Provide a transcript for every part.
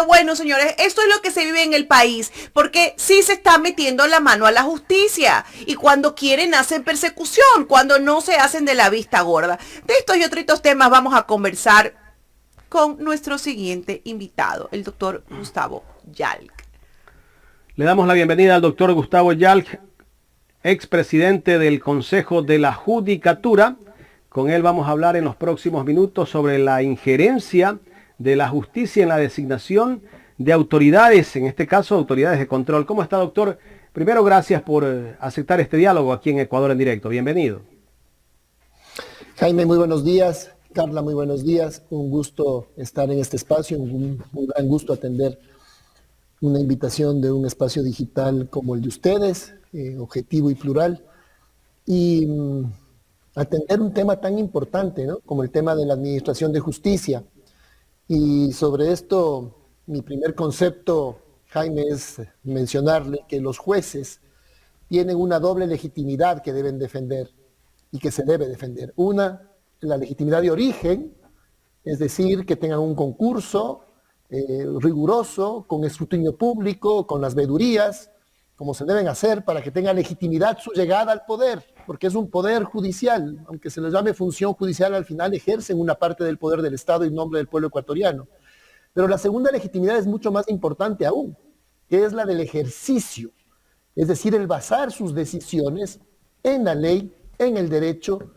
bueno, señores, esto es lo que se vive en el país, porque sí se está metiendo la mano a la justicia y cuando quieren hacen persecución, cuando no se hacen de la vista gorda. De estos y otros temas vamos a conversar con nuestro siguiente invitado, el doctor Gustavo Yalc. Le damos la bienvenida al doctor Gustavo Yalc, expresidente del Consejo de la Judicatura. Con él vamos a hablar en los próximos minutos sobre la injerencia de la justicia en la designación de autoridades, en este caso autoridades de control. ¿Cómo está, doctor? Primero, gracias por aceptar este diálogo aquí en Ecuador en Directo. Bienvenido. Jaime, muy buenos días. Carla, muy buenos días. Un gusto estar en este espacio, un gran gusto atender una invitación de un espacio digital como el de ustedes, objetivo y plural, y atender un tema tan importante, ¿no?, como el tema de la administración de justicia. Y sobre esto, mi primer concepto, Jaime, es mencionarle que los jueces tienen una doble legitimidad que deben defender y que se debe defender. Una, la legitimidad de origen, es decir, que tengan un concurso riguroso, con escrutinio público, con las vedurías, como se deben hacer para que tenga legitimidad su llegada al poder, porque es un poder judicial, aunque se les llame función judicial, al final ejercen una parte del poder del Estado en nombre del pueblo ecuatoriano. Pero la segunda legitimidad es mucho más importante aún, que es la del ejercicio, es decir, el basar sus decisiones en la ley, en el derecho,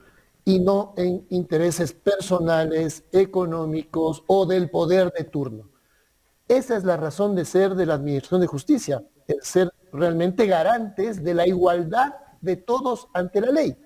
y no en intereses personales, económicos o del poder de turno. Esa es la razón de ser de la Administración de Justicia, el ser realmente garantes de la igualdad de todos ante la ley.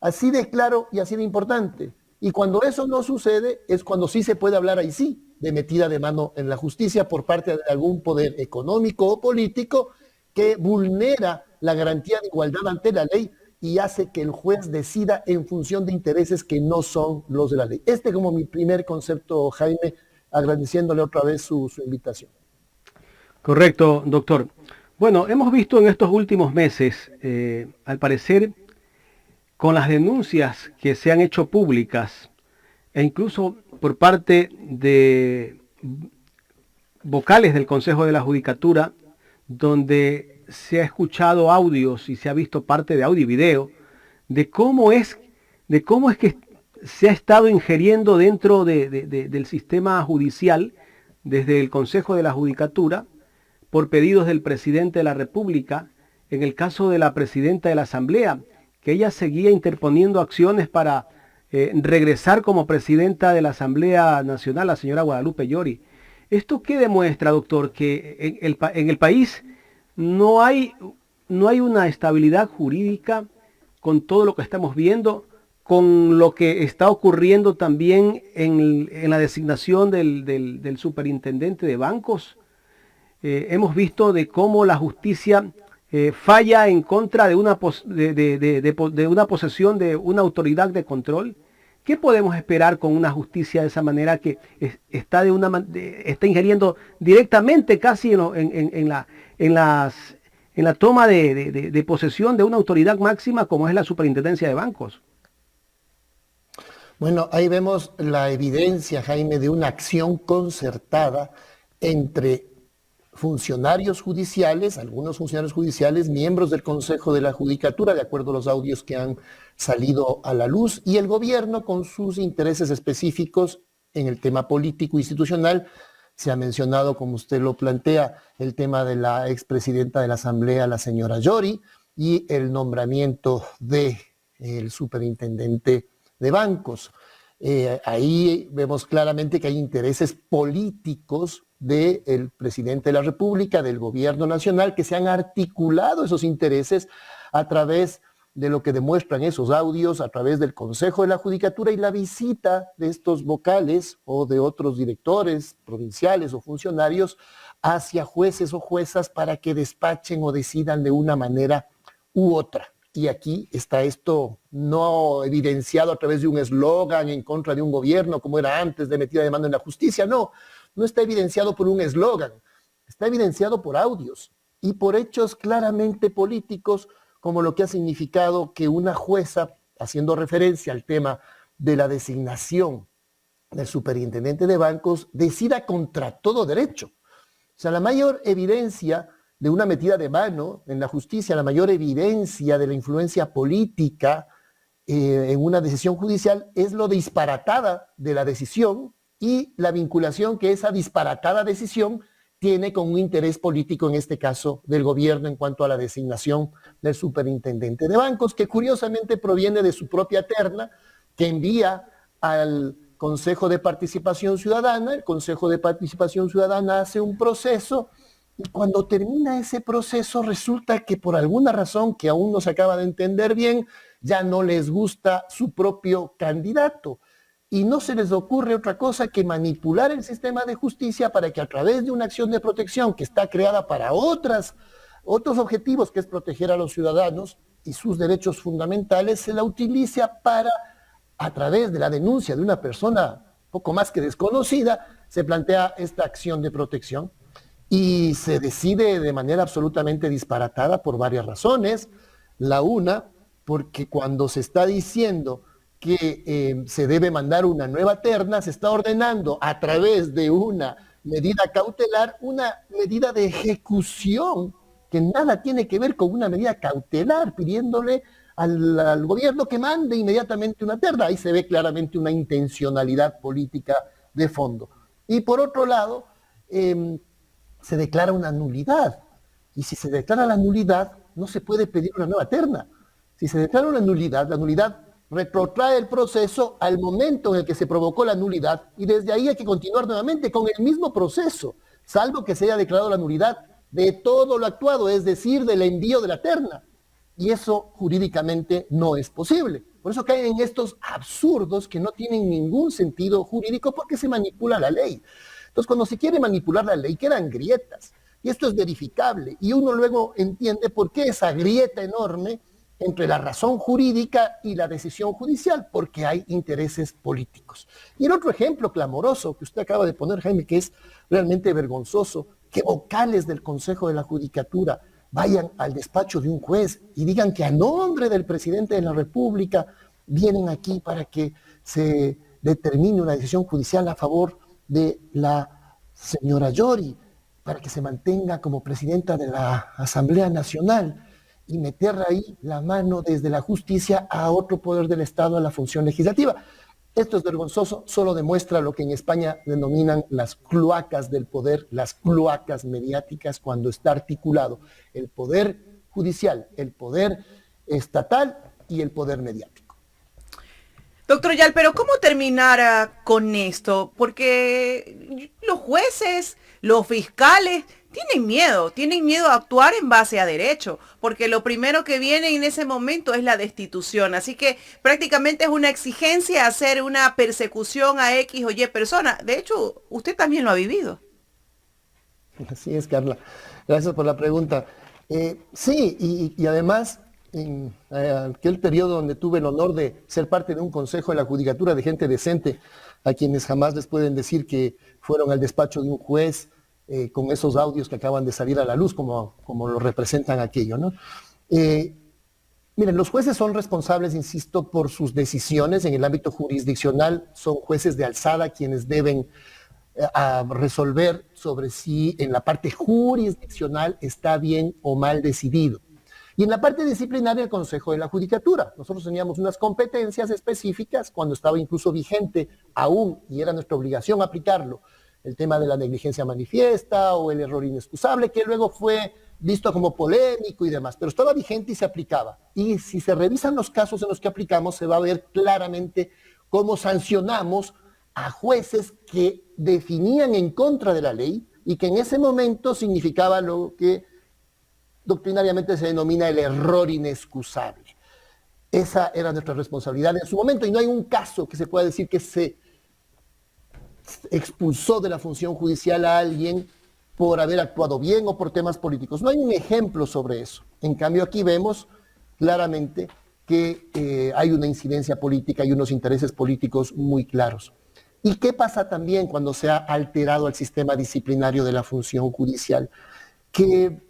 Así de claro y así de importante. Y cuando eso no sucede, es cuando sí se puede hablar ahí sí de metida de mano en la justicia por parte de algún poder económico o político que vulnera la garantía de igualdad ante la ley y hace que el juez decida en función de intereses que no son los de la ley. Este como mi primer concepto, Jaime, agradeciéndole otra vez su invitación. Correcto, doctor. Bueno, hemos visto en estos últimos meses, al parecer, con las denuncias que se han hecho públicas, e incluso por parte de vocales del Consejo de la Judicatura, donde se ha escuchado audios y se ha visto parte de audio y video, de cómo es que se ha estado ingiriendo dentro del sistema judicial desde el Consejo de la Judicatura por pedidos del presidente de la República, en el caso de la presidenta de la Asamblea, que ella seguía interponiendo acciones para regresar como presidenta de la Asamblea Nacional, la señora Guadalupe Llori. ¿Esto qué demuestra, doctor? Que en el país no hay una estabilidad jurídica con todo lo que estamos viendo, con lo que está ocurriendo también en la designación del superintendente de bancos. Hemos visto de cómo la justicia falla en contra de una posesión de una autoridad de control. ¿Qué podemos esperar con una justicia de esa manera que está ingiriendo directamente casi en la toma de posesión de una autoridad máxima como es la superintendencia de bancos? Bueno, ahí vemos la evidencia, Jaime, de una acción concertada entre funcionarios judiciales, algunos funcionarios judiciales, miembros del Consejo de la Judicatura, de acuerdo a los audios que han salido a la luz, y el gobierno con sus intereses específicos en el tema político institucional. Se ha mencionado, como usted lo plantea, el tema de la expresidenta de la Asamblea, la señora Llori, y el nombramiento del superintendente de bancos. Ahí vemos claramente que hay intereses políticos del presidente de la República, del gobierno nacional, que se han articulado esos intereses a través de lo que demuestran esos audios, a través del Consejo de la Judicatura y la visita de estos vocales o de otros directores provinciales o funcionarios hacia jueces o juezas para que despachen o decidan de una manera u otra. Y aquí está esto no evidenciado a través de un eslogan en contra de un gobierno como era antes de metida de mano en la justicia. No está evidenciado por un eslogan, está evidenciado por audios y por hechos claramente políticos, como lo que ha significado que una jueza, haciendo referencia al tema de la designación del superintendente de bancos, decida contra todo derecho. O sea, la mayor evidencia de una metida de mano en la justicia, la mayor evidencia de la influencia política en una decisión judicial es lo disparatada de la decisión y la vinculación que esa disparatada decisión tiene con un interés político, en este caso del gobierno, en cuanto a la designación del superintendente de bancos, que curiosamente proviene de su propia terna, que envía al Consejo de Participación Ciudadana. El Consejo de Participación Ciudadana hace un proceso y cuando termina ese proceso resulta que por alguna razón que aún no se acaba de entender bien, ya no les gusta su propio candidato. Y no se les ocurre otra cosa que manipular el sistema de justicia para que a través de una acción de protección que está creada para otros objetivos, que es proteger a los ciudadanos y sus derechos fundamentales, se la utilice para, a través de la denuncia de una persona poco más que desconocida, se plantea esta acción de protección y se decide de manera absolutamente disparatada por varias razones. La una, porque cuando se está diciendo que se debe mandar una nueva terna, se está ordenando a través de una medida cautelar, una medida de ejecución que nada tiene que ver con una medida cautelar, pidiéndole al gobierno que mande inmediatamente una terna. Ahí se ve claramente una intencionalidad política de fondo. Y por otro lado, se declara una nulidad. Y si se declara la nulidad, no se puede pedir una nueva terna. Si se declara una nulidad, la nulidad retrotrae el proceso al momento en el que se provocó la nulidad y desde ahí hay que continuar nuevamente con el mismo proceso, salvo que se haya declarado la nulidad de todo lo actuado, es decir, del envío de la terna. Y eso jurídicamente no es posible. Por eso caen en estos absurdos que no tienen ningún sentido jurídico porque se manipula la ley. Entonces, cuando se quiere manipular la ley, quedan grietas. Y esto es verificable. Y uno luego entiende por qué esa grieta enorme entre la razón jurídica y la decisión judicial, porque hay intereses políticos. Y el otro ejemplo clamoroso que usted acaba de poner, Jaime, que es realmente vergonzoso, que vocales del Consejo de la Judicatura vayan al despacho de un juez y digan que a nombre del presidente de la República vienen aquí para que se determine una decisión judicial a favor de la señora Yori, para que se mantenga como presidenta de la Asamblea Nacional, y meter ahí la mano desde la justicia a otro poder del Estado, a la función legislativa. Esto es vergonzoso, solo demuestra lo que en España denominan las cloacas del poder, las cloacas mediáticas, cuando está articulado el poder judicial, el poder estatal y el poder mediático. Doctor Yal, pero ¿cómo terminar con esto? Porque los jueces, los fiscales tienen miedo a actuar en base a derecho, porque lo primero que viene en ese momento es la destitución. Así que prácticamente es una exigencia hacer una persecución a X o Y persona. De hecho, usted también lo ha vivido. Así es, Carla. Gracias por la pregunta. Sí, y además, en aquel periodo donde tuve el honor de ser parte de un consejo de la judicatura de gente decente, a quienes jamás les pueden decir que fueron al despacho de un juez con esos audios que acaban de salir a la luz, como lo representan aquello, ¿no? Miren, los jueces son responsables, insisto, por sus decisiones en el ámbito jurisdiccional. Son jueces de alzada quienes deben resolver sobre si en la parte jurisdiccional está bien o mal decidido. Y en la parte disciplinaria, el Consejo de la Judicatura. Nosotros teníamos unas competencias específicas cuando estaba incluso vigente aún, y era nuestra obligación aplicarlo, el tema de la negligencia manifiesta o el error inexcusable, que luego fue visto como polémico y demás, pero estaba vigente y se aplicaba. Y si se revisan los casos en los que aplicamos, se va a ver claramente cómo sancionamos a jueces que definían en contra de la ley y que en ese momento significaba lo que doctrinariamente se denomina el error inexcusable. Esa era nuestra responsabilidad en su momento y no hay un caso que se pueda decir que se expulsó de la función judicial a alguien por haber actuado bien o por temas políticos. No hay un ejemplo sobre eso. En cambio, aquí vemos claramente que hay una incidencia política y unos intereses políticos muy claros. ¿Y qué pasa también cuando se ha alterado el sistema disciplinario de la función judicial? Que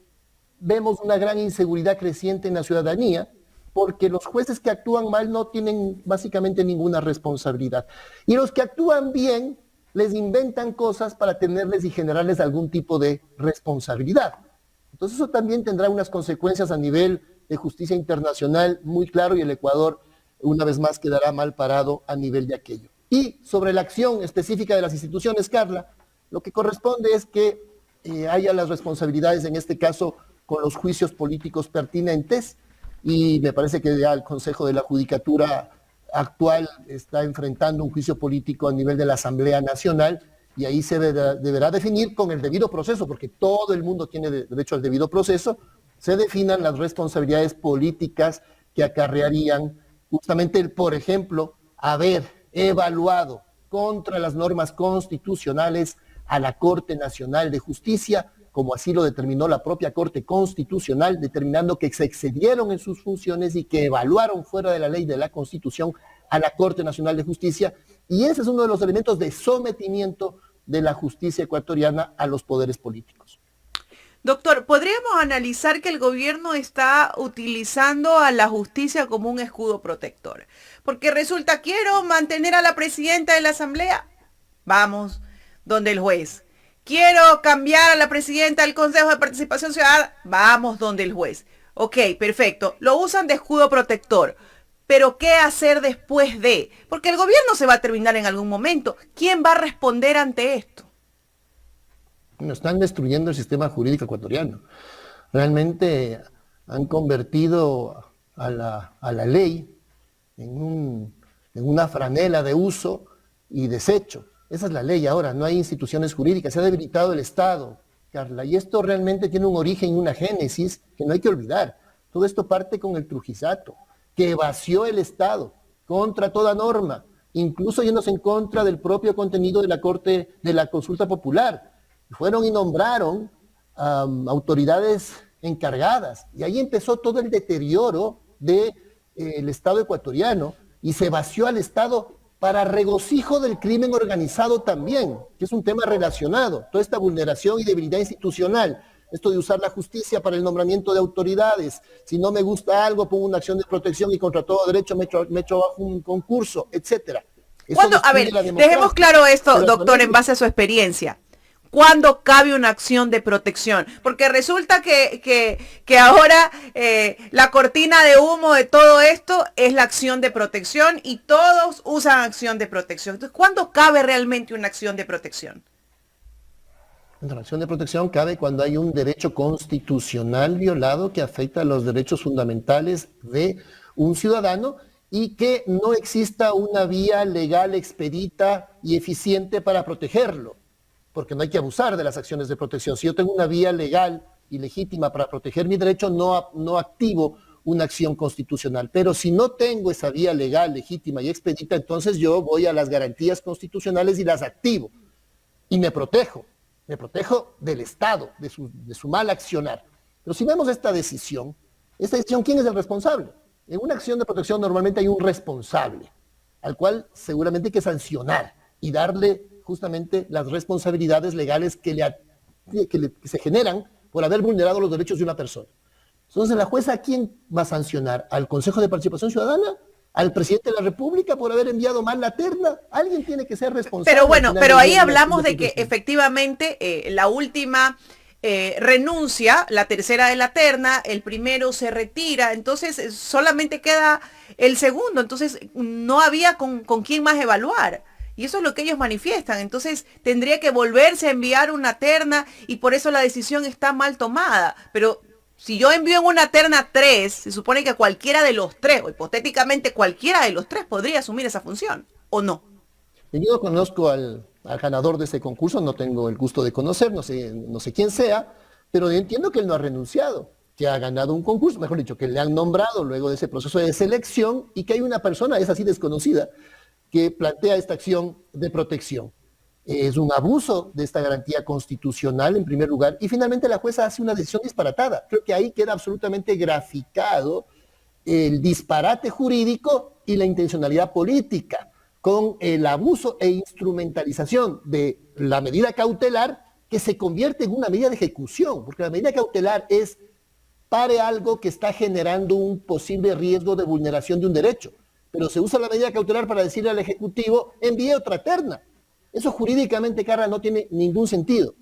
vemos una gran inseguridad creciente en la ciudadanía, porque los jueces que actúan mal no tienen básicamente ninguna responsabilidad. Y los que actúan bien les inventan cosas para tenerles y generarles algún tipo de responsabilidad. Entonces eso también tendrá unas consecuencias a nivel de justicia internacional muy claro, y el Ecuador una vez más quedará mal parado a nivel de aquello. Y sobre la acción específica de las instituciones, Carla, lo que corresponde es que haya las responsabilidades, en este caso, con los juicios políticos pertinentes, y me parece que ya el Consejo de la Judicatura actual está enfrentando un juicio político a nivel de la Asamblea Nacional, y ahí se deberá definir con el debido proceso, porque todo el mundo tiene derecho al debido proceso, se definan las responsabilidades políticas que acarrearían justamente el, por ejemplo, haber evaluado contra las normas constitucionales a la Corte Nacional de Justicia, como así lo determinó la propia Corte Constitucional, determinando que se excedieron en sus funciones y que evaluaron fuera de la ley de la Constitución a la Corte Nacional de Justicia, y ese es uno de los elementos de sometimiento de la justicia ecuatoriana a los poderes políticos. Doctor, ¿podríamos analizar que el gobierno está utilizando a la justicia como un escudo protector? Porque resulta, quiero mantener a la presidenta de la Asamblea, vamos donde el juez. Quiero cambiar a la presidenta del Consejo de Participación Ciudadana, vamos donde el juez. Ok, perfecto, lo usan de escudo protector. Pero ¿qué hacer después de? Porque el gobierno se va a terminar en algún momento. ¿Quién va a responder ante esto? Bueno, están destruyendo el sistema jurídico ecuatoriano. Realmente han convertido a la ley en una franela de uso y desecho. Esa es la ley ahora, no hay instituciones jurídicas, se ha debilitado el Estado, Carla, y esto realmente tiene un origen y una génesis que no hay que olvidar. Todo esto parte con el Trujillato, que vació el Estado contra toda norma, incluso yéndose en contra del propio contenido de la Corte de la Consulta Popular. Fueron y nombraron autoridades encargadas, y ahí empezó todo el deterioro del Estado ecuatoriano, y se vació al Estado para regocijo del crimen organizado también, que es un tema relacionado, toda esta vulneración y debilidad institucional, esto de usar la justicia para el nombramiento de autoridades, si no me gusta algo, pongo una acción de protección y contra todo derecho me echo bajo un concurso, etcétera. A ver, dejemos claro esto, doctor, en base a su experiencia. ¿Cuándo cabe una acción de protección? Porque resulta que ahora la cortina de humo de todo esto es la acción de protección, y todos usan acción de protección. Entonces, ¿cuándo cabe realmente una acción de protección? La acción de protección cabe cuando hay un derecho constitucional violado que afecta a los derechos fundamentales de un ciudadano, y que no exista una vía legal expedita y eficiente para protegerlo, porque no hay que abusar de las acciones de protección. Si yo tengo una vía legal y legítima para proteger mi derecho, no activo una acción constitucional. Pero si no tengo esa vía legal, legítima y expedita, entonces yo voy a las garantías constitucionales y las activo. Y me protejo del Estado, de su mal accionar. Pero si vemos esta decisión, ¿quién es el responsable? En una acción de protección normalmente hay un responsable, al cual seguramente hay que sancionar y darle justamente las responsabilidades legales que se generan por haber vulnerado los derechos de una persona. Entonces, ¿la jueza a quién va a sancionar? ¿Al Consejo de Participación Ciudadana? ¿Al presidente de la República por haber enviado mal la terna? Alguien tiene que ser responsable. Pero bueno, pero ahí hablamos de que efectivamente la última renuncia, la tercera de la terna, el primero se retira, entonces solamente queda el segundo, entonces no había con quién más evaluar. Y eso es lo que ellos manifiestan. Entonces tendría que volverse a enviar una terna, y por eso la decisión está mal tomada. Pero si yo envío en una terna 3, se supone que cualquiera de los 3, o hipotéticamente cualquiera de los 3, podría asumir esa función, ¿o no? Yo no conozco al ganador de ese concurso, no tengo el gusto de conocer, no sé quién sea, pero entiendo que él no ha renunciado, que ha ganado un concurso, mejor dicho, que le han nombrado luego de ese proceso de selección, y que hay una persona, es así desconocida, que plantea esta acción de protección. Es un abuso de esta garantía constitucional en primer lugar, y finalmente la jueza hace una decisión disparatada. Creo que ahí queda absolutamente graficado el disparate jurídico y la intencionalidad política, con el abuso e instrumentalización de la medida cautelar, que se convierte en una medida de ejecución, porque la medida cautelar es pare algo que está generando un posible riesgo de vulneración de un derecho. Pero se usa la medida cautelar para decirle al Ejecutivo, envíe otra terna. Eso jurídicamente, Carla, no tiene ningún sentido.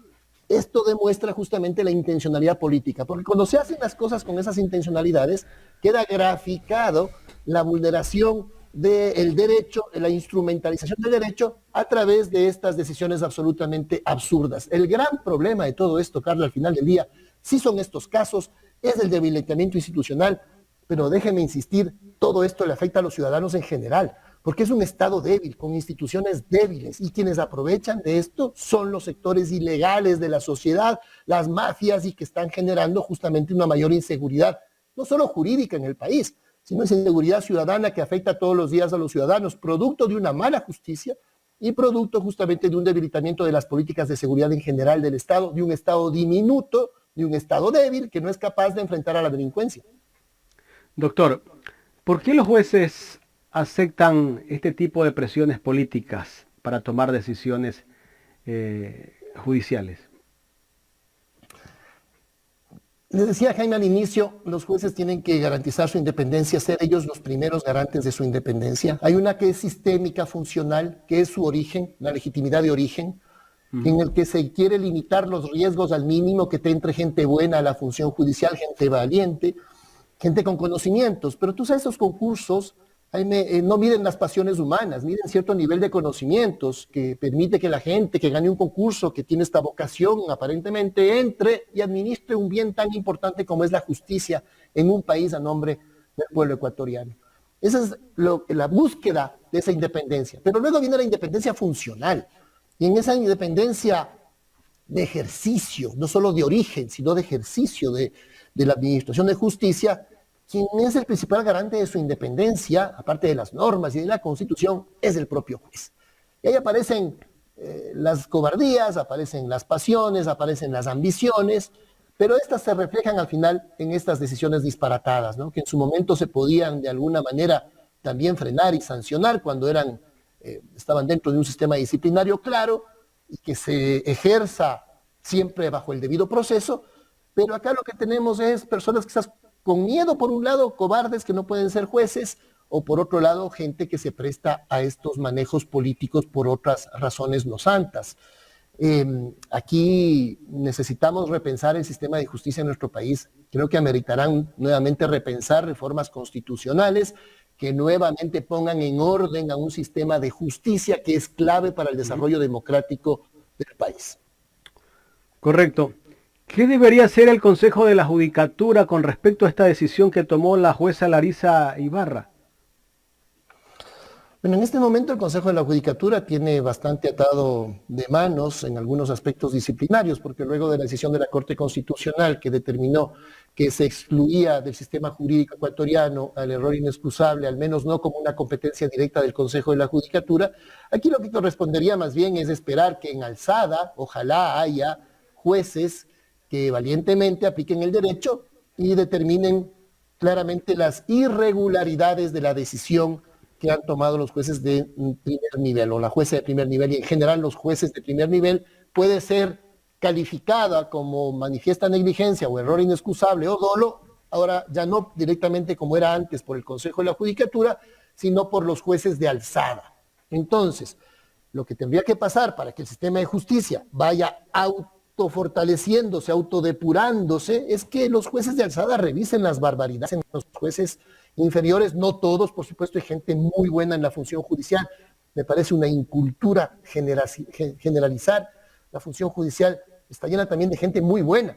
Esto demuestra justamente la intencionalidad política, porque cuando se hacen las cosas con esas intencionalidades, queda graficado la vulneración del derecho, la instrumentalización del derecho a través de estas decisiones absolutamente absurdas. El gran problema de todo esto, Carla, al final del día, sí son estos casos, es el debilitamiento institucional, pero déjenme insistir, todo esto le afecta a los ciudadanos en general, porque es un Estado débil, con instituciones débiles, y quienes aprovechan de esto son los sectores ilegales de la sociedad, las mafias, y que están generando justamente una mayor inseguridad, no solo jurídica en el país, sino esa inseguridad ciudadana que afecta todos los días a los ciudadanos, producto de una mala justicia y producto justamente de un debilitamiento de las políticas de seguridad en general del Estado, de un Estado diminuto, de un Estado débil que no es capaz de enfrentar a la delincuencia. Doctor, ¿por qué los jueces aceptan este tipo de presiones políticas para tomar decisiones judiciales? Les decía Jaime al inicio, los jueces tienen que garantizar su independencia, ser ellos los primeros garantes de su independencia. Hay una que es sistémica, funcional, que es su origen, la legitimidad de origen, en el que se quiere limitar los riesgos al mínimo, que te entre gente buena a la función judicial, gente valiente, gente con conocimientos. Pero tú sabes, esos concursos no miden las pasiones humanas, miden cierto nivel de conocimientos que permite que la gente que gane un concurso, que tiene esta vocación aparentemente, entre y administre un bien tan importante como es la justicia en un país a nombre del pueblo ecuatoriano. Esa es la búsqueda de esa independencia. Pero luego viene la independencia funcional. Y en esa independencia de ejercicio, no solo de origen, sino de ejercicio de la administración de justicia, quien es el principal garante de su independencia, aparte de las normas y de la Constitución, es el propio juez. Y ahí aparecen las cobardías, aparecen las pasiones, aparecen las ambiciones, pero estas se reflejan al final en estas decisiones disparatadas, ¿no? Que en su momento se podían de alguna manera también frenar y sancionar cuando estaban dentro de un sistema disciplinario claro y que se ejerza siempre bajo el debido proceso, pero acá lo que tenemos es personas que están con miedo, por un lado, cobardes que no pueden ser jueces, o por otro lado, gente que se presta a estos manejos políticos por otras razones no santas. Aquí necesitamos repensar el sistema de justicia en nuestro país. Creo que ameritarán nuevamente repensar reformas constitucionales que nuevamente pongan en orden a un sistema de justicia que es clave para el desarrollo democrático del país. Correcto. ¿Qué debería hacer el Consejo de la Judicatura con respecto a esta decisión que tomó la jueza Larissa Ibarra? Bueno, en este momento el Consejo de la Judicatura tiene bastante atado de manos en algunos aspectos disciplinarios, porque luego de la decisión de la Corte Constitucional que determinó que se excluía del sistema jurídico ecuatoriano al error inexcusable, al menos no como una competencia directa del Consejo de la Judicatura, aquí lo que correspondería más bien es esperar que en alzada, ojalá haya jueces que valientemente apliquen el derecho y determinen claramente las irregularidades de la decisión que han tomado los jueces de primer nivel o la jueza de primer nivel, y en general los jueces de primer nivel puede ser calificada como manifiesta negligencia o error inexcusable o dolo, ahora ya no directamente como era antes por el Consejo de la Judicatura, sino por los jueces de alzada. Entonces, lo que tendría que pasar para que el sistema de justicia vaya autofortaleciéndose, autodepurándose, es que los jueces de alzada revisen las barbaridades en los jueces inferiores, no todos, por supuesto, hay gente muy buena en la función judicial. Me parece una incultura generalizar. La función judicial está llena también de gente muy buena,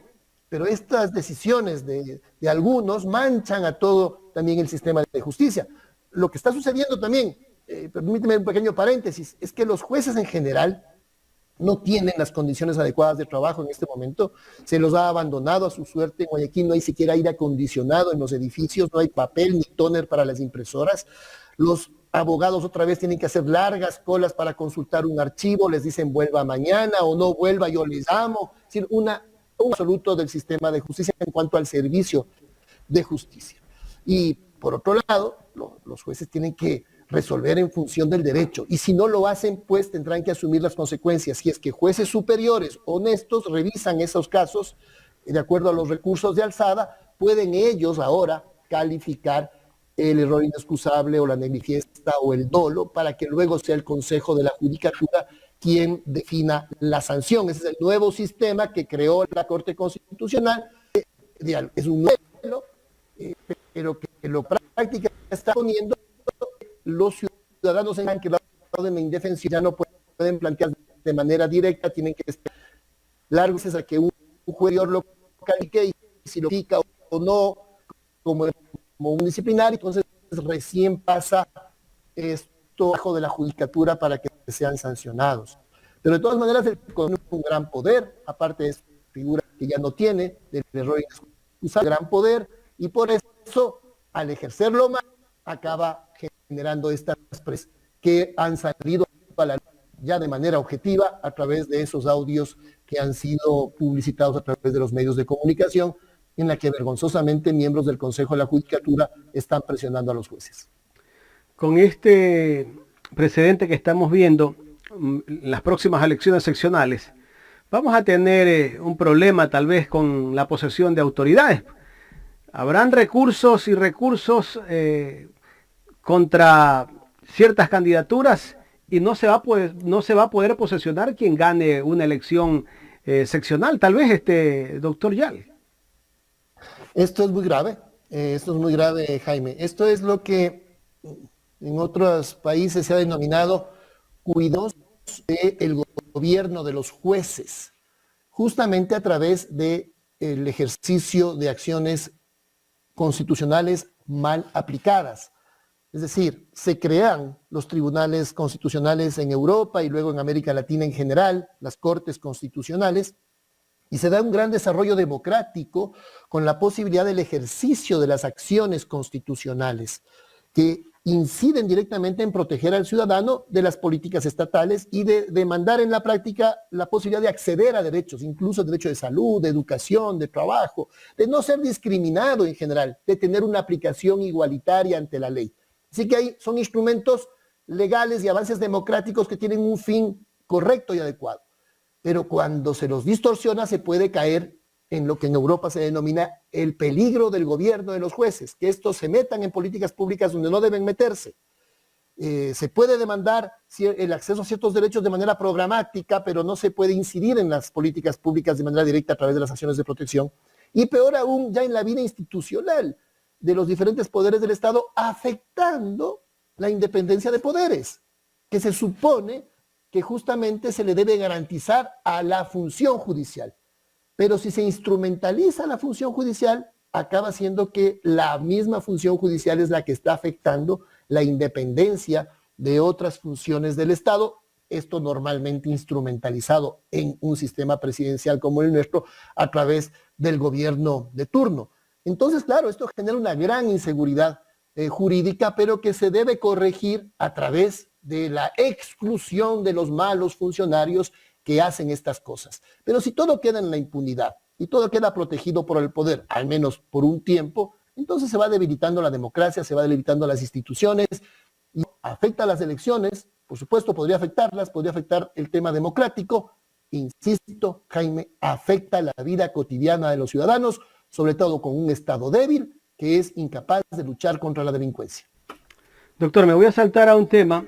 pero estas decisiones de algunos manchan a todo también el sistema de justicia. Lo que está sucediendo también, permíteme un pequeño paréntesis, es que los jueces en general no tienen las condiciones adecuadas de trabajo en este momento, se los ha abandonado a su suerte. En Guayaquil no hay siquiera aire acondicionado en los edificios, no hay papel ni tóner para las impresoras. Los abogados otra vez tienen que hacer largas colas para consultar un archivo, les dicen vuelva mañana o no vuelva, yo les amo. Es decir, un absoluto del sistema de justicia en cuanto al servicio de justicia. Y por otro lado, los jueces tienen que resolver en función del derecho, y si no lo hacen, pues tendrán que asumir las consecuencias. Si es que jueces superiores honestos revisan esos casos de acuerdo a los recursos de alzada, pueden ellos ahora calificar el error inexcusable o la negligencia o el dolo, para que luego sea el Consejo de la Judicatura quien defina la sanción. Ese es el nuevo sistema que creó la Corte Constitucional. Es un modelo, pero que lo práctica está poniendo los ciudadanos en que la orden de indefensión ya no pueden plantear de manera directa, tienen que estar largos a que un juez lo califique y si lo pica o no como un disciplinario, entonces recién pasa esto bajo de la judicatura para que sean sancionados. Pero de todas maneras, el con un gran poder, aparte de esa figura que ya no tiene, del error inexcusable, gran poder, y por eso, al ejercerlo más, acaba generando estas presiones que han salido a la luz ya de manera objetiva a través de esos audios que han sido publicitados a través de los medios de comunicación, en la que vergonzosamente miembros del Consejo de la Judicatura están presionando a los jueces. Con este precedente que estamos viendo, las próximas elecciones seccionales, vamos a tener un problema tal vez con la posesión de autoridades. Habrán recursos y recursos contra ciertas candidaturas y no se va a poder posesionar quien gane una elección seccional. Tal vez, doctor Yal. Esto es muy grave, Jaime. Esto es lo que en otros países se ha denominado cuidados del gobierno de los jueces, justamente a través del ejercicio de acciones constitucionales mal aplicadas. Es decir, se crean los tribunales constitucionales en Europa y luego en América Latina en general, las cortes constitucionales, y se da un gran desarrollo democrático con la posibilidad del ejercicio de las acciones constitucionales que inciden directamente en proteger al ciudadano de las políticas estatales y de demandar en la práctica la posibilidad de acceder a derechos, incluso derecho de salud, de educación, de trabajo, de no ser discriminado en general, de tener una aplicación igualitaria ante la ley. Así que son instrumentos legales y avances democráticos que tienen un fin correcto y adecuado. Pero cuando se los distorsiona se puede caer en lo que en Europa se denomina el peligro del gobierno de los jueces, que estos se metan en políticas públicas donde no deben meterse. Se puede demandar el acceso a ciertos derechos de manera programática, pero no se puede incidir en las políticas públicas de manera directa a través de las acciones de protección. Y peor aún, ya en la vida institucional de los diferentes poderes del Estado, afectando la independencia de poderes, que se supone que justamente se le debe garantizar a la función judicial. Pero si se instrumentaliza la función judicial, acaba siendo que la misma función judicial es la que está afectando la independencia de otras funciones del Estado, esto normalmente instrumentalizado en un sistema presidencial como el nuestro a través del gobierno de turno. Entonces, claro, esto genera una gran inseguridad jurídica, pero que se debe corregir a través de la exclusión de los malos funcionarios que hacen estas cosas. Pero si todo queda en la impunidad y todo queda protegido por el poder, al menos por un tiempo, entonces se va debilitando la democracia, se va debilitando las instituciones y afecta a las elecciones. Por supuesto, podría afectarlas, podría afectar el tema democrático. Insisto, Jaime, afecta la vida cotidiana de los ciudadanos, sobre todo con un Estado débil que es incapaz de luchar contra la delincuencia. Doctor, me voy a saltar a un tema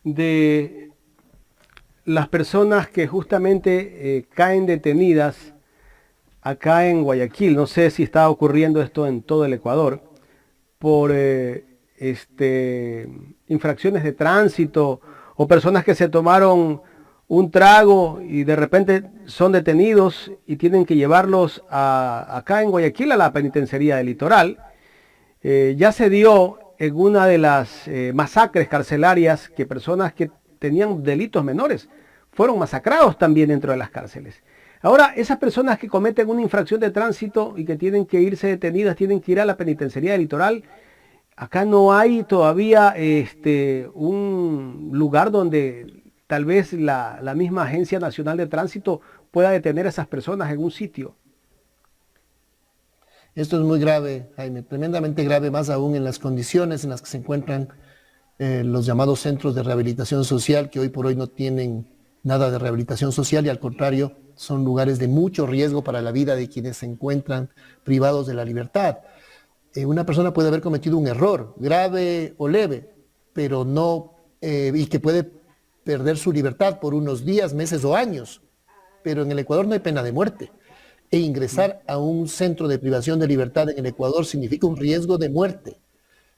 de las personas que justamente caen detenidas acá en Guayaquil. No sé si está ocurriendo esto en todo el Ecuador por infracciones de tránsito o personas que se tomaron un trago y de repente son detenidos y tienen que llevarlos acá en Guayaquil a la penitenciaría del Litoral. Ya se dio en una de las masacres carcelarias que personas que tenían delitos menores fueron masacrados también dentro de las cárceles. Ahora, esas personas que cometen una infracción de tránsito y que tienen que irse detenidas, tienen que ir a la penitenciaría del Litoral. Acá no hay todavía un lugar donde tal vez la misma Agencia Nacional de Tránsito pueda detener a esas personas en un sitio. Esto es muy grave, Jaime, tremendamente grave, más aún en las condiciones en las que se encuentran los llamados centros de rehabilitación social, que hoy por hoy no tienen nada de rehabilitación social y al contrario, son lugares de mucho riesgo para la vida de quienes se encuentran privados de la libertad. Una persona puede haber cometido un error, grave o leve, pero no, y que puede perder su libertad por unos días, meses o años, pero en el Ecuador no hay pena de muerte. E ingresar a un centro de privación de libertad en el Ecuador significa un riesgo de muerte.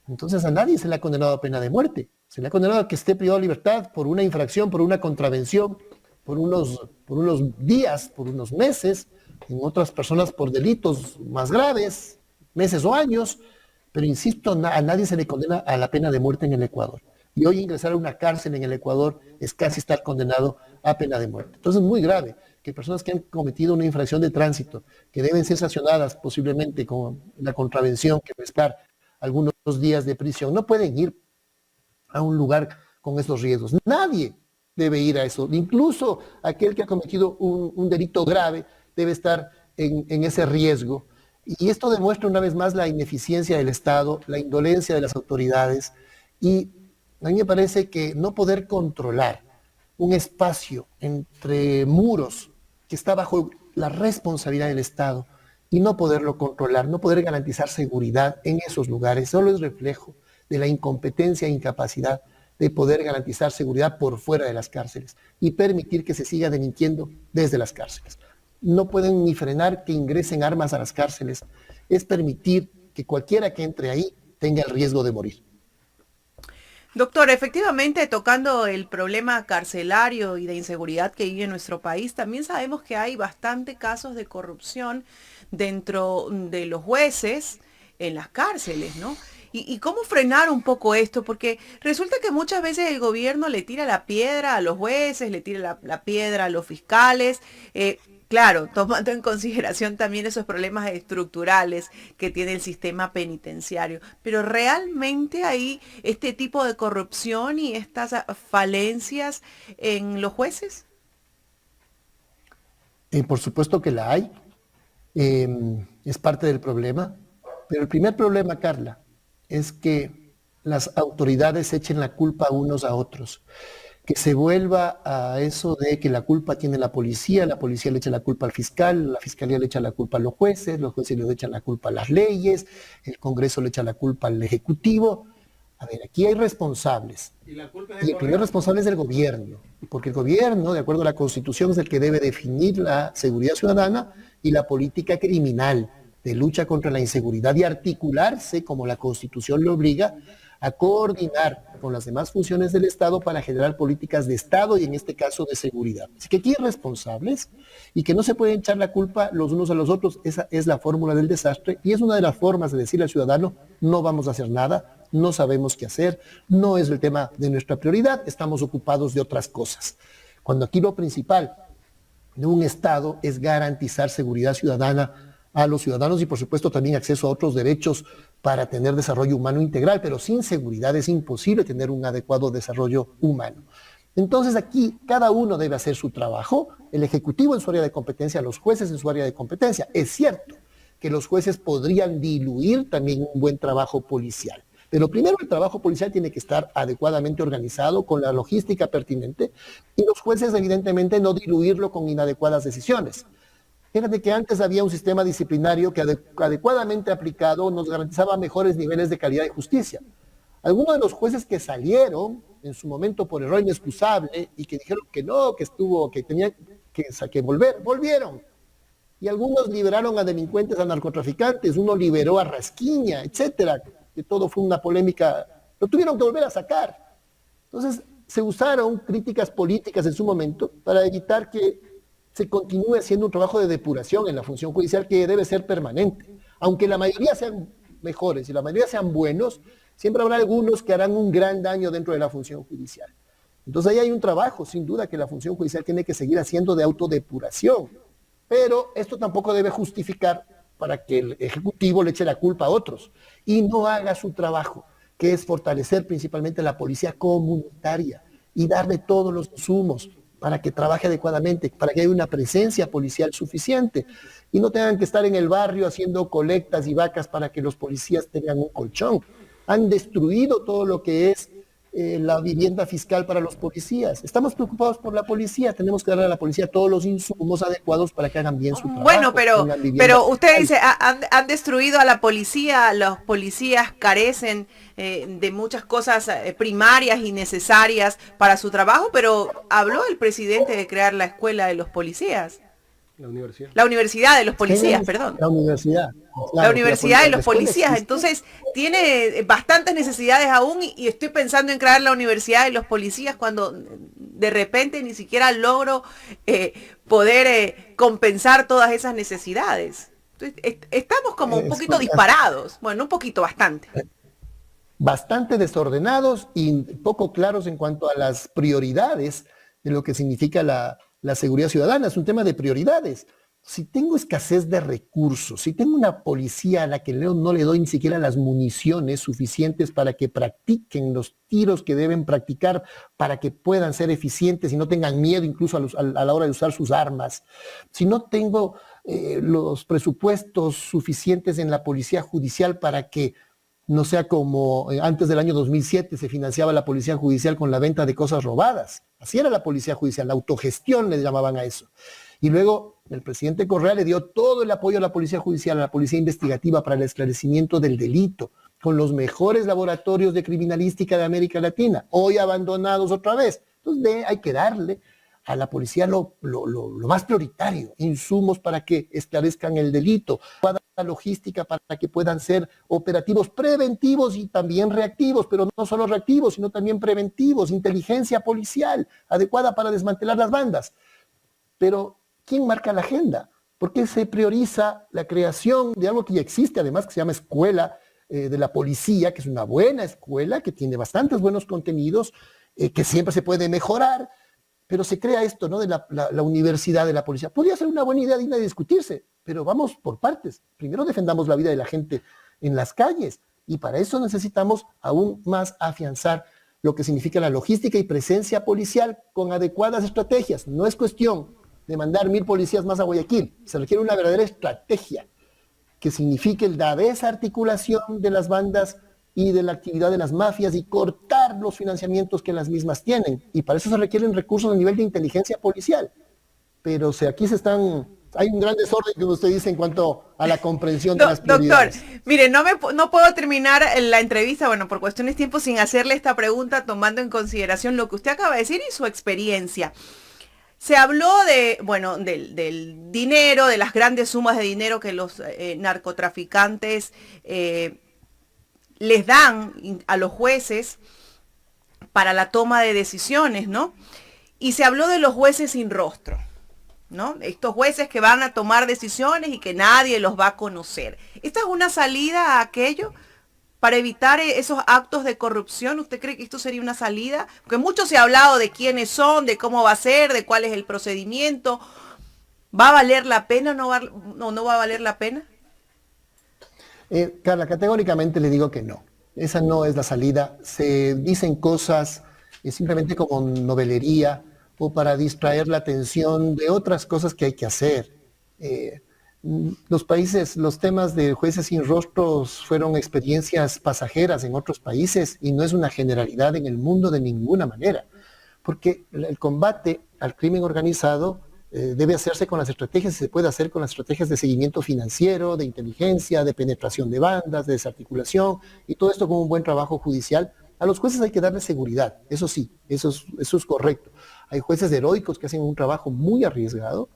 Entonces a nadie se le ha condenado a pena de muerte. Se le ha condenado a que esté privado de libertad por una infracción, por una contravención, por unos días, por unos meses, en otras personas por delitos más graves, meses o años, pero insisto, a nadie se le condena a la pena de muerte en el Ecuador. Y hoy ingresar a una cárcel en el Ecuador es casi estar condenado a pena de muerte. Entonces es muy grave que personas que han cometido una infracción de tránsito, que deben ser sancionadas posiblemente con la contravención, que prestar algunos días de prisión, no pueden ir a un lugar con esos riesgos. Nadie debe ir a eso. Incluso aquel que ha cometido un delito grave debe estar en ese riesgo. Y esto demuestra una vez más la ineficiencia del Estado, la indolencia de las autoridades. Y a mí me parece que no poder controlar un espacio entre muros que está bajo la responsabilidad del Estado y no poderlo controlar, no poder garantizar seguridad en esos lugares, solo es reflejo de la incompetencia e incapacidad de poder garantizar seguridad por fuera de las cárceles y permitir que se siga delinquiendo desde las cárceles. No pueden ni frenar que ingresen armas a las cárceles, es permitir que cualquiera que entre ahí tenga el riesgo de morir. Doctor, efectivamente, tocando el problema carcelario y de inseguridad que vive nuestro país, también sabemos que hay bastante casos de corrupción dentro de los jueces en las cárceles, ¿no? ¿Y cómo frenar un poco esto? Porque resulta que muchas veces el gobierno le tira la piedra a los jueces, le tira la piedra a los fiscales. Claro, tomando en consideración también esos problemas estructurales que tiene el sistema penitenciario. Pero realmente hay este tipo de corrupción y estas falencias en los jueces. Por supuesto que la hay. Es parte del problema. Pero el primer problema, Carla, es que las autoridades echen la culpa unos a otros. Que se vuelva a eso de que la culpa tiene la policía le echa la culpa al fiscal, la fiscalía le echa la culpa a los jueces le echan la culpa a las leyes, el Congreso le echa la culpa al Ejecutivo. A ver, aquí hay responsables. Y el primer responsable es el gobierno, porque el gobierno, de acuerdo a la Constitución, es el que debe definir la seguridad ciudadana y la política criminal de lucha contra la inseguridad y articularse, como la Constitución le obliga, a coordinar con las demás funciones del Estado para generar políticas de Estado y en este caso de seguridad. Así que aquí hay responsables y que no se pueden echar la culpa los unos a los otros. Esa es la fórmula del desastre y es una de las formas de decirle al ciudadano: no vamos a hacer nada, no sabemos qué hacer, no es el tema de nuestra prioridad, estamos ocupados de otras cosas. Cuando aquí lo principal de un Estado es garantizar seguridad ciudadana a los ciudadanos y por supuesto también acceso a otros derechos para tener desarrollo humano integral, pero sin seguridad es imposible tener un adecuado desarrollo humano. Entonces aquí cada uno debe hacer su trabajo, el Ejecutivo en su área de competencia, los jueces en su área de competencia. Es cierto que los jueces podrían diluir también un buen trabajo policial, pero primero el trabajo policial tiene que estar adecuadamente organizado con la logística pertinente y los jueces evidentemente no diluirlo con inadecuadas decisiones. Fíjate que antes había un sistema disciplinario que adecuadamente aplicado nos garantizaba mejores niveles de calidad y justicia. Algunos de los jueces que salieron en su momento por error inexcusable y que dijeron que no, que tenían que volver, volvieron. Y algunos liberaron a delincuentes, a narcotraficantes, uno liberó a Rasquiña, etcétera, que todo fue una polémica, lo tuvieron que volver a sacar. Entonces se usaron críticas políticas en su momento para evitar que se continúe haciendo un trabajo de depuración en la función judicial que debe ser permanente. Aunque la mayoría sean mejores y la mayoría sean buenos, siempre habrá algunos que harán un gran daño dentro de la función judicial. Entonces ahí hay un trabajo, sin duda, que la función judicial tiene que seguir haciendo de autodepuración. Pero esto tampoco debe justificar para que el Ejecutivo le eche la culpa a otros y no haga su trabajo, que es fortalecer principalmente la policía comunitaria y darle todos los insumos para que trabaje adecuadamente, para que haya una presencia policial suficiente y no tengan que estar en el barrio haciendo colectas y vacas para que los policías tengan un colchón. Han destruido todo lo que es la vivienda fiscal para los policías. Estamos preocupados por la policía, tenemos que darle a la policía todos los insumos adecuados para que hagan bien su trabajo. Bueno, tengan vivienda pero usted fiscal. dice, han destruido a la policía, los policías carecen de muchas cosas primarias y necesarias para su trabajo, pero habló el presidente de crear la escuela de los policías. La universidad. La universidad de los policías, perdón. La universidad. La Claro, universidad de los escuela policías. existe. Entonces, tiene bastantes necesidades aún y estoy pensando en crear la universidad de los policías cuando de repente ni siquiera logro poder compensar todas esas necesidades. Entonces, estamos como un poquito disparados. Bueno, un poquito, bastante. Bastante desordenados y poco claros en cuanto a las prioridades de lo que significa la seguridad ciudadana. Es un tema de prioridades. Si tengo escasez de recursos, si tengo una policía a la que no le doy ni siquiera las municiones suficientes para que practiquen los tiros que deben practicar, para que puedan ser eficientes y no tengan miedo incluso a la hora de usar sus armas, si no tengo los presupuestos suficientes en la policía judicial para que no sea como antes del año 2007 se financiaba la policía judicial con la venta de cosas robadas. Así era la policía judicial, la autogestión le llamaban a eso. Y luego el presidente Correa le dio todo el apoyo a la policía judicial, a la policía investigativa para el esclarecimiento del delito, con los mejores laboratorios de criminalística de América Latina, hoy abandonados otra vez. Entonces hay que darle a la policía lo más prioritario, insumos para que esclarezcan el delito, logística para que puedan ser operativos preventivos y también reactivos, pero no solo reactivos, sino también preventivos, inteligencia policial adecuada para desmantelar las bandas. Pero, ¿quién marca la agenda? ¿Por qué se prioriza la creación de algo que ya existe, además, que se llama Escuela de la Policía, que es una buena escuela, que tiene bastantes buenos contenidos, que siempre se puede mejorar, pero se crea esto, ¿no? De la universidad de la policía. Podría ser una buena idea digna de discutirse, pero vamos por partes. Primero defendamos la vida de la gente en las calles y para eso necesitamos aún más afianzar lo que significa la logística y presencia policial con adecuadas estrategias. No es cuestión de mandar 1000 policías más a Guayaquil, se requiere una verdadera estrategia que signifique la desarticulación de las bandas y de la actividad de las mafias y cortar los financiamientos que las mismas tienen. Y para eso se requieren recursos a nivel de inteligencia policial. Pero aquí hay un gran desorden, como usted dice, en cuanto a la comprensión de las prioridades. Doctor, mire, no puedo terminar la entrevista, bueno, por cuestiones de tiempo, sin hacerle esta pregunta, tomando en consideración lo que usted acaba de decir y su experiencia. Se habló del dinero, de las grandes sumas de dinero que los narcotraficantes les dan a los jueces para la toma de decisiones, ¿no? Y se habló de los jueces sin rostro, ¿no? Estos jueces que van a tomar decisiones y que nadie los va a conocer. ¿Esta es una salida a aquello para evitar esos actos de corrupción? ¿Usted cree que esto sería una salida? Porque mucho se ha hablado de quiénes son, de cómo va a ser, de cuál es el procedimiento. ¿Va a valer la pena o no va a valer la pena? Carla, categóricamente le digo que no. Esa no es la salida. Se dicen cosas simplemente como novelería o para distraer la atención de otras cosas que hay que hacer. Los temas de jueces sin rostros fueron experiencias pasajeras en otros países y no es una generalidad en el mundo de ninguna manera. Porque el combate al crimen organizado debe hacerse con las estrategias, se puede hacer con las estrategias de seguimiento financiero, de inteligencia, de penetración de bandas, de desarticulación, y todo esto con un buen trabajo judicial. A los jueces hay que darles seguridad, eso sí, eso es correcto. Hay jueces heroicos que hacen un trabajo muy arriesgado,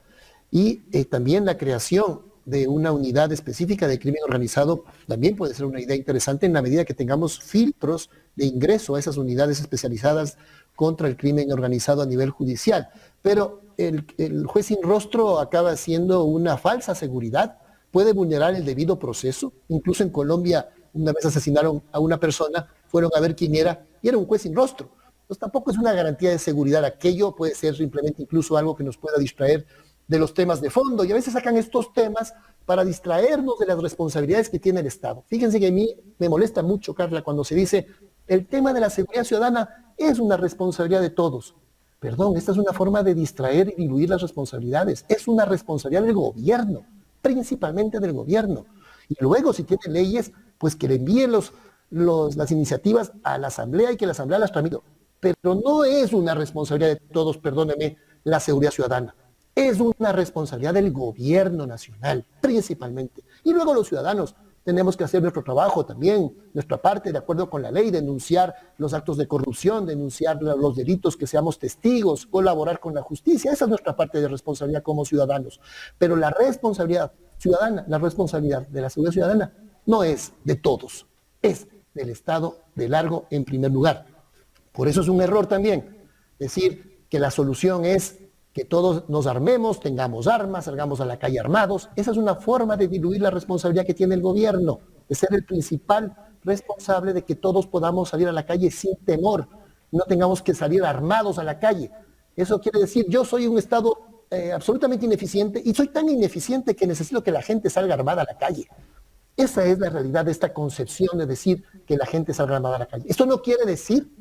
y también la creación de una unidad específica de crimen organizado también puede ser una idea interesante en la medida que tengamos filtros de ingreso a esas unidades especializadas contra el crimen organizado a nivel judicial. Pero el juez sin rostro acaba siendo una falsa seguridad, puede vulnerar el debido proceso. Incluso en Colombia una vez asesinaron a una persona, fueron a ver quién era y era un juez sin rostro. Entonces tampoco es una garantía de seguridad. Aquello puede ser simplemente incluso algo que nos pueda distraer de los temas de fondo, y a veces sacan estos temas para distraernos de las responsabilidades que tiene el Estado. Fíjense que a mí me molesta mucho, Carla, cuando se dice el tema de la seguridad ciudadana es una responsabilidad de todos. Perdón, esta es una forma de distraer y diluir las responsabilidades. Es una responsabilidad del gobierno, principalmente del gobierno. Y luego, si tiene leyes, pues que le envíen las iniciativas a la Asamblea y que la Asamblea las tramite. Pero no es una responsabilidad de todos, perdóneme, la seguridad ciudadana. Es una responsabilidad del gobierno nacional, principalmente. Y luego los ciudadanos tenemos que hacer nuestro trabajo también, nuestra parte, de acuerdo con la ley, denunciar los actos de corrupción, denunciar los delitos, que seamos testigos, colaborar con la justicia. Esa es nuestra parte de responsabilidad como ciudadanos. Pero la responsabilidad ciudadana, la responsabilidad de la seguridad ciudadana, no es de todos, es del Estado de Largo en primer lugar. Por eso es un error también decir que la solución es que todos nos armemos, tengamos armas, salgamos a la calle armados. Esa es una forma de diluir la responsabilidad que tiene el gobierno, de ser el principal responsable de que todos podamos salir a la calle sin temor, no tengamos que salir armados a la calle. Eso quiere decir, yo soy un Estado absolutamente ineficiente y soy tan ineficiente que necesito que la gente salga armada a la calle. Esa es la realidad de esta concepción de decir que la gente salga armada a la calle. Esto no quiere decir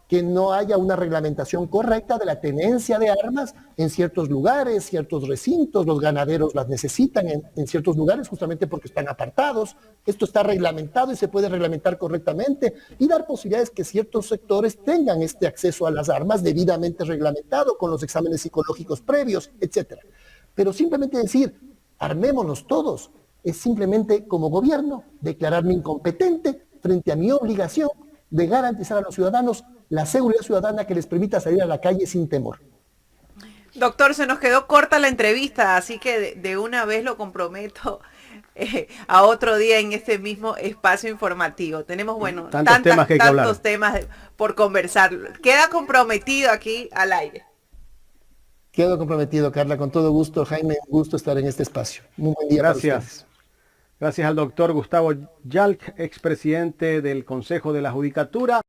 que no haya una reglamentación correcta de la tenencia de armas en ciertos lugares, ciertos recintos. Los ganaderos las necesitan en ciertos lugares justamente porque están apartados. Esto está reglamentado y se puede reglamentar correctamente y dar posibilidades que ciertos sectores tengan este acceso a las armas debidamente reglamentado con los exámenes psicológicos previos, etc. Pero simplemente decir, armémonos todos, es simplemente como gobierno declararme incompetente frente a mi obligación de garantizar a los ciudadanos la seguridad ciudadana que les permita salir a la calle sin temor. Doctor, se nos quedó corta la entrevista, así que de una vez lo comprometo a otro día en este mismo espacio informativo. Tenemos, bueno, tantos temas por conversar. Queda comprometido aquí al aire. Quedo comprometido, Carla, con todo gusto. Jaime, un gusto estar en este espacio. Muy buen día. Gracias. Gracias al doctor Gustavo Yalc, expresidente del Consejo de la Judicatura.